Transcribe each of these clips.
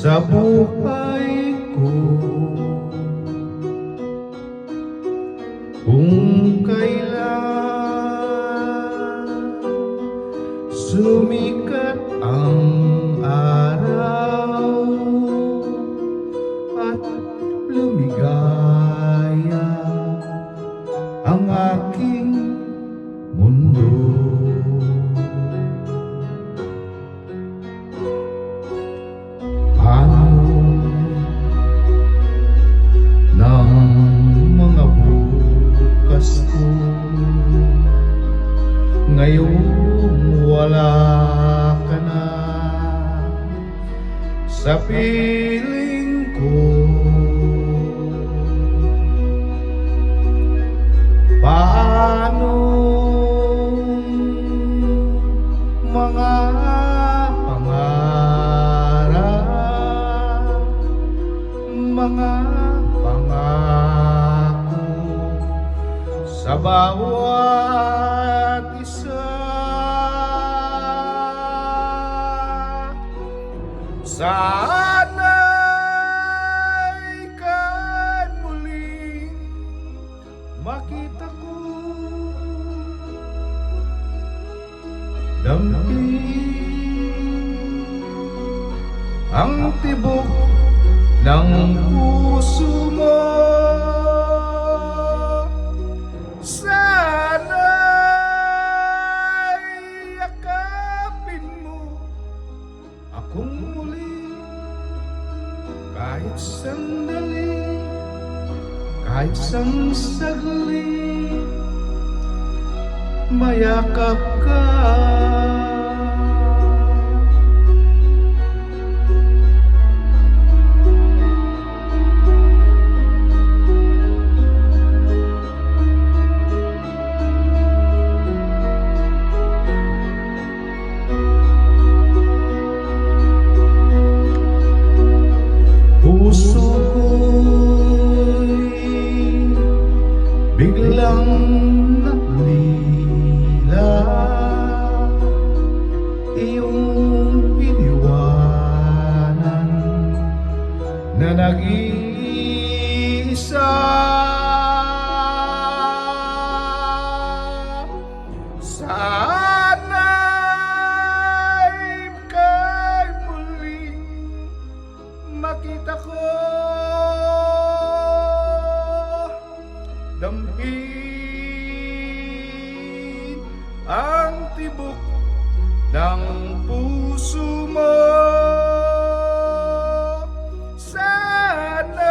sa buhay ko. Kung kailan sumikat ang araw at lumigaya ang aking mundo, paano ng mga bukas ko ngayong wala ka na sa piling ko? Paano mga pangarap, mga pangako sa bawat isa? Sana'y kan muling makita ko damping ang tibok ng puso mo. Sana'y yakapin mo akong muli, kahit sandali, kahit isang saglit, mayakap ka. Puso ko'y biglang naulila, iyong iniwanan na nag-iisa. Sana'y kay muling makita ko dampin ang tibok ng puso mo.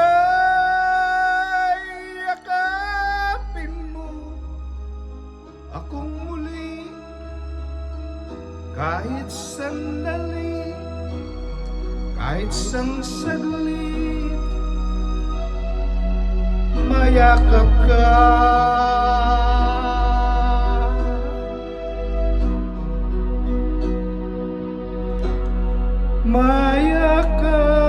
Sana'y yakapin mo akong muli, kahit sandali, kahit isang saglit, mayakap ka. Mayakap